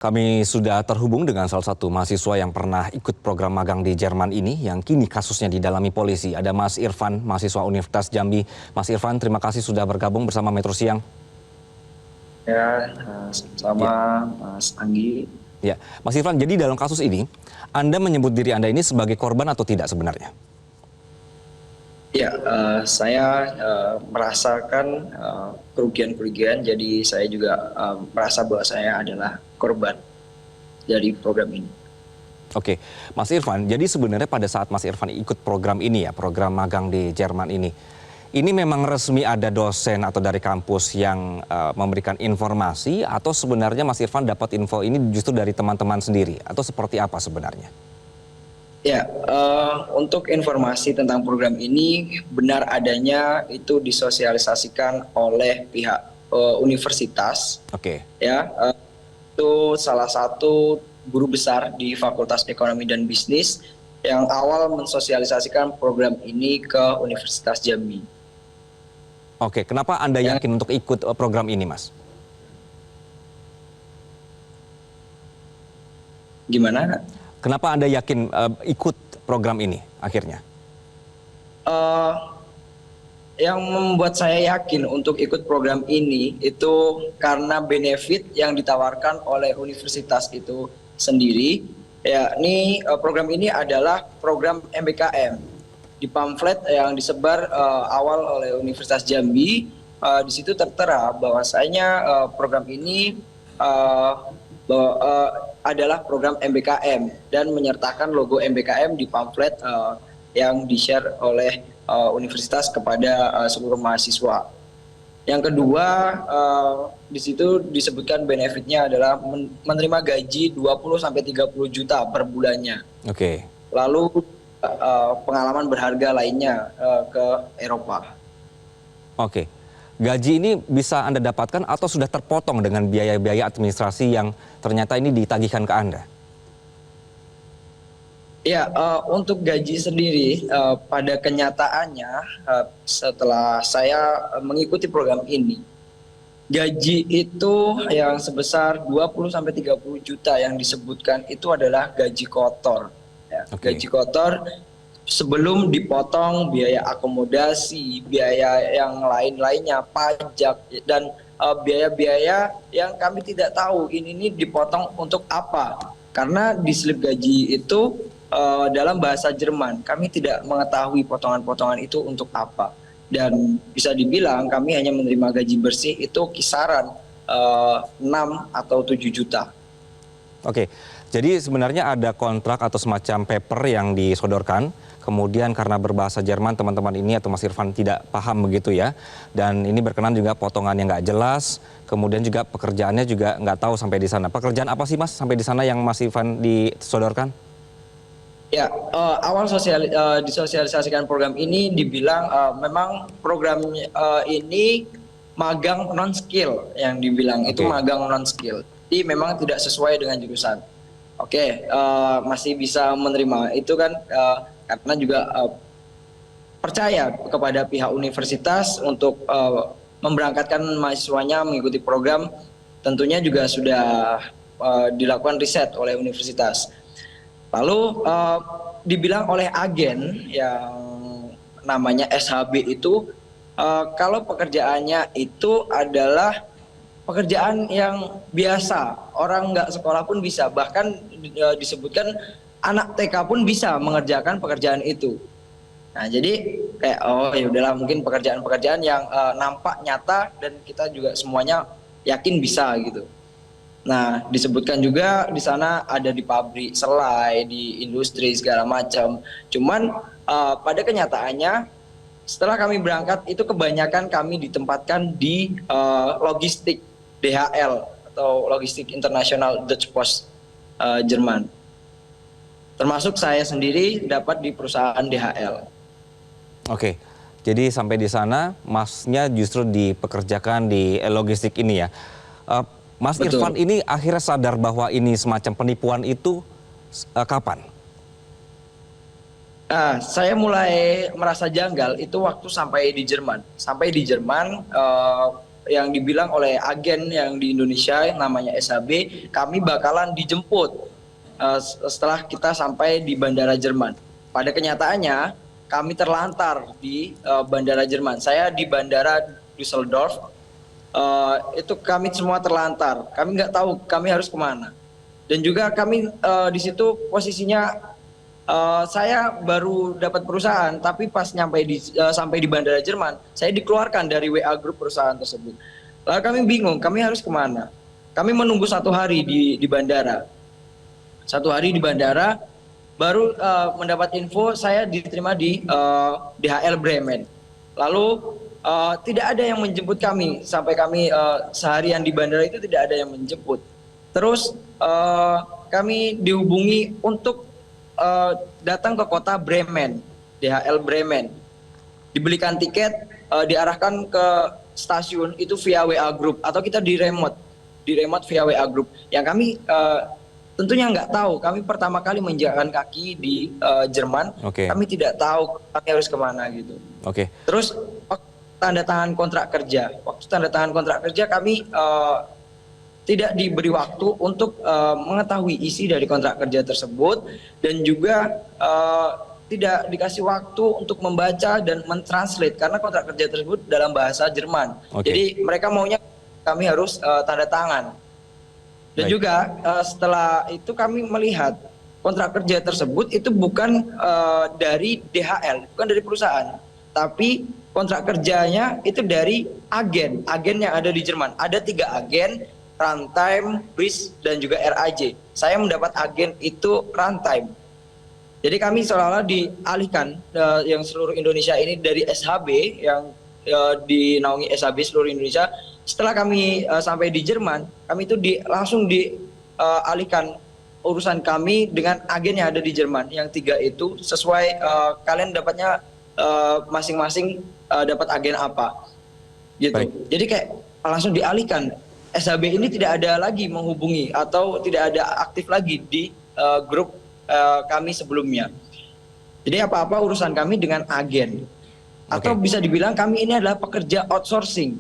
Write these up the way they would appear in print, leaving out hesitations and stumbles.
Kami sudah terhubung dengan salah satu mahasiswa yang pernah ikut program magang di Jerman ini yang kini kasusnya didalami polisi. Ada Mas Irfan, mahasiswa Universitas Jambi. Mas Irfan, terima kasih sudah bergabung bersama Metro Siang. Ya, sama Mas Anggi. Ya, Mas Irfan, jadi dalam kasus ini, Anda menyebut diri Anda ini sebagai korban atau tidak sebenarnya? Ya, saya merasakan kerugian-kerugian, jadi saya juga merasa bahwa saya adalah korban dari program ini. Oke, Mas Irfan, jadi sebenarnya pada saat Mas Irfan ikut program ini ya, program magang di Jerman ini memang resmi ada dosen atau dari kampus yang memberikan informasi atau sebenarnya Mas Irfan dapat info ini justru dari teman-teman sendiri atau seperti apa sebenarnya? Ya, untuk informasi tentang program ini benar adanya itu disosialisasikan oleh pihak universitas. Oke. Ya, itu salah satu guru besar di Fakultas Ekonomi dan Bisnis yang awal mensosialisasikan program ini ke Universitas Jambi. Oke, kenapa Anda yakin untuk ikut program ini, Mas? Gimana? Kenapa Anda yakin ikut program ini akhirnya? Yang membuat saya yakin untuk ikut program ini itu karena benefit yang ditawarkan oleh universitas itu sendiri. Yakni program ini adalah program MBKM. Di pamflet yang disebar awal oleh Universitas Jambi, di situ tertera bahwasanya program ini adalah program MBKM dan menyertakan logo MBKM di pamflet yang di-share oleh universitas kepada seluruh mahasiswa. Yang kedua, di situ disebutkan benefitnya adalah menerima gaji 20-30 juta per bulannya. Oke. Lalu pengalaman berharga lainnya ke Eropa. Oke. Gaji ini bisa Anda dapatkan atau sudah terpotong dengan biaya-biaya administrasi yang ternyata ini ditagihkan ke Anda? Ya, untuk gaji sendiri pada kenyataannya setelah saya mengikuti program ini, gaji itu yang sebesar 20-30 juta yang disebutkan itu adalah gaji kotor. Ya, Oke. Gaji kotor sebelum dipotong biaya akomodasi, biaya yang lain-lainnya, pajak, dan biaya-biaya yang kami tidak tahu ini dipotong untuk apa. Karena di slip gaji itu dalam bahasa Jerman, kami tidak mengetahui potongan-potongan itu untuk apa. Dan bisa dibilang kami hanya menerima gaji bersih itu kisaran 6 atau 7 juta. Oke, jadi sebenarnya ada kontrak atau semacam paper yang disodorkan, kemudian karena berbahasa Jerman teman-teman ini atau Mas Irfan tidak paham begitu ya, dan ini berkenan juga potongannya nggak jelas, kemudian juga pekerjaannya juga nggak tahu sampai di sana. Pekerjaan apa sih Mas sampai di sana yang Mas Irfan disodorkan? Ya, awal disosialisasikan program ini dibilang memang program ini magang non skill yang dibilang itu magang non skill. Jadi memang tidak sesuai dengan jurusan. Oke, masih bisa menerima itu kan karena juga percaya kepada pihak universitas untuk memberangkatkan mahasiswanya mengikuti program, tentunya juga sudah dilakukan riset oleh universitas. Lalu dibilang oleh agen yang namanya SHB itu kalau pekerjaannya itu adalah pekerjaan yang biasa, orang nggak sekolah pun bisa, bahkan disebutkan anak TK pun bisa mengerjakan pekerjaan itu. Nah jadi kayak oh ya udahlah mungkin pekerjaan-pekerjaan yang nampak nyata dan kita juga semuanya yakin bisa gitu. Nah, disebutkan juga di sana ada di pabrik selai, di industri segala macam. Cuman pada kenyataannya setelah kami berangkat itu kebanyakan kami ditempatkan di logistik DHL atau logistik internasional Dutch Post Jerman. Termasuk saya sendiri dapat di perusahaan DHL. Oke, jadi sampai di sana Masnya justru dipekerjakan di logistik ini ya. Mas Betul. Irfan ini akhirnya sadar bahwa ini semacam penipuan itu kapan? Saya mulai merasa janggal itu waktu sampai di Jerman. Sampai di Jerman yang dibilang oleh agen yang di Indonesia namanya SHB, kami bakalan dijemput setelah kita sampai di bandara Jerman. Pada kenyataannya kami terlantar di bandara Jerman. Saya di bandara Düsseldorf, itu kami semua terlantar. Kami nggak tahu kami harus kemana. Dan juga kami di situ posisinya saya baru dapat perusahaan, tapi pas sampai di bandara Jerman, saya dikeluarkan dari WA grup perusahaan tersebut. Lalu kami bingung, kami harus kemana? Kami menunggu 1 hari di bandara. 1 hari di bandara, baru mendapat info saya diterima di DHL Bremen. Lalu tidak ada yang menjemput kami, sampai kami seharian di bandara itu tidak ada yang menjemput. Terus kami dihubungi untuk datang ke kota Bremen, DHL Bremen. Dibelikan tiket, diarahkan ke stasiun itu via WA Group, atau kita di remote via WA Group. Yang kami tentunya nggak tahu, kami pertama kali menginjakkan kaki di Jerman, kami tidak tahu kami harus kemana gitu. Terus tanda tangan kontrak kerja, waktu tanda tangan kontrak kerja kami tidak diberi waktu untuk mengetahui isi dari kontrak kerja tersebut, dan juga tidak dikasih waktu untuk membaca dan mentranslate karena kontrak kerja tersebut dalam bahasa Jerman. Jadi mereka maunya kami harus tanda tangan. Dan juga setelah itu kami melihat kontrak kerja tersebut itu bukan dari DHL, bukan dari perusahaan, tapi kontrak kerjanya itu dari agen yang ada di Jerman. Ada 3 agen, Runtime, BRIS, dan juga RAJ. Saya mendapat agen itu Runtime. Jadi kami seolah-olah dialihkan yang seluruh Indonesia ini dari SHB yang dinaungi SHB seluruh Indonesia. Setelah kami sampai di Jerman, kami itu langsung dialihkan urusan kami dengan agen yang ada di Jerman. Yang 3 itu sesuai kalian dapatnya masing-masing dapat agen apa, gitu. Jadi kayak langsung dialihkan. SHB ini tidak ada lagi menghubungi atau tidak ada aktif lagi di grup kami sebelumnya. Jadi apa-apa urusan kami dengan agen. Atau bisa dibilang kami ini adalah pekerja outsourcing.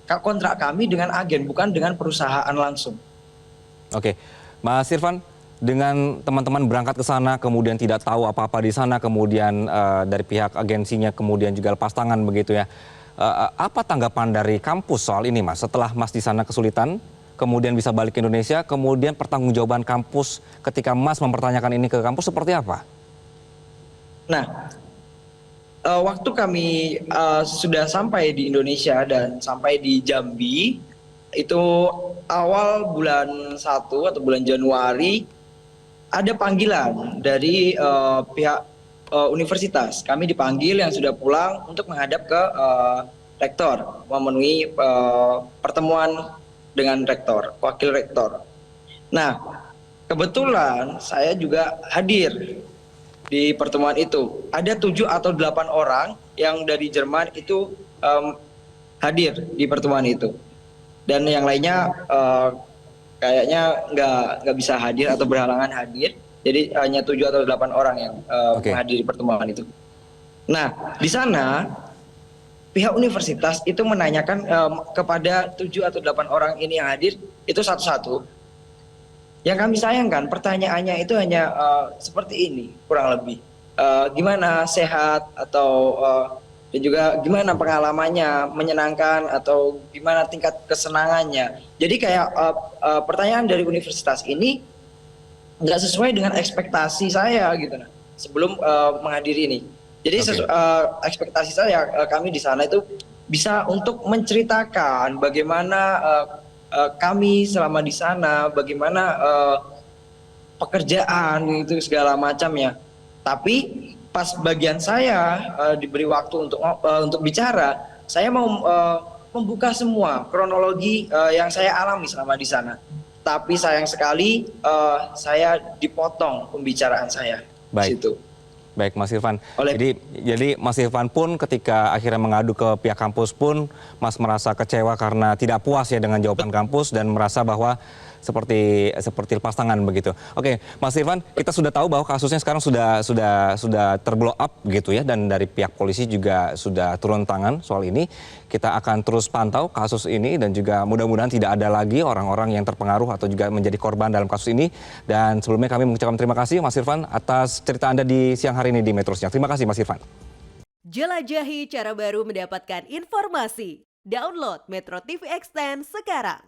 Kontrak kami dengan agen, bukan dengan perusahaan langsung. Mas Irfan, dengan teman-teman berangkat ke sana, kemudian tidak tahu apa-apa di sana, kemudian dari pihak agensinya kemudian juga lepas tangan begitu ya. Apa tanggapan dari kampus soal ini, Mas? Setelah Mas di sana kesulitan, kemudian bisa balik ke Indonesia, kemudian pertanggungjawaban kampus ketika Mas mempertanyakan ini ke kampus seperti apa? Nah, waktu kami sudah sampai di Indonesia dan sampai di Jambi, itu awal bulan 1 atau bulan Januari, ada panggilan dari pihak universitas. Kami dipanggil yang sudah pulang untuk menghadap ke rektor, memenuhi pertemuan dengan rektor, wakil rektor. Nah, kebetulan saya juga hadir di pertemuan itu. Ada 7 atau 8 orang yang dari Jerman itu hadir di pertemuan itu. Dan yang lainnya kayaknya nggak bisa hadir atau berhalangan hadir. Jadi hanya 7 atau 8 orang yang menghadiri pertemuan itu. Nah, di sana pihak universitas itu menanyakan kepada 7 atau 8 orang ini yang hadir itu satu-satu. Yang kami sayangkan pertanyaannya itu hanya seperti ini kurang lebih. Gimana, sehat, atau dan juga gimana pengalamannya, menyenangkan atau gimana tingkat kesenangannya. Jadi kayak pertanyaan dari universitas ini nggak sesuai dengan ekspektasi saya gitu, sebelum menghadiri ini. Jadi ekspektasi saya kami di sana itu bisa untuk menceritakan bagaimana kami selama di sana, bagaimana pekerjaan itu segala macamnya. Tapi pas bagian saya diberi waktu untuk bicara, saya mau membuka semua kronologi yang saya alami selama di sana. Tapi sayang sekali saya dipotong pembicaraan saya. Baik, Mas Irfan. Jadi Mas Irfan pun ketika akhirnya mengadu ke pihak kampus pun, Mas merasa kecewa karena tidak puas ya dengan jawaban kampus dan merasa bahwa seperti lepas tangan begitu. Oke, Mas Irfan, kita sudah tahu bahwa kasusnya sekarang sudah terblow up gitu ya, dan dari pihak polisi juga sudah turun tangan soal ini. Kita akan terus pantau kasus ini dan juga mudah-mudahan tidak ada lagi orang-orang yang terpengaruh atau juga menjadi korban dalam kasus ini. Dan sebelumnya kami mengucapkan terima kasih Mas Irfan atas cerita Anda di siang hari ini di Metro Siang. Terima kasih Mas Irfan. Jelajahi cara baru mendapatkan informasi. Download Metro TV Extend sekarang.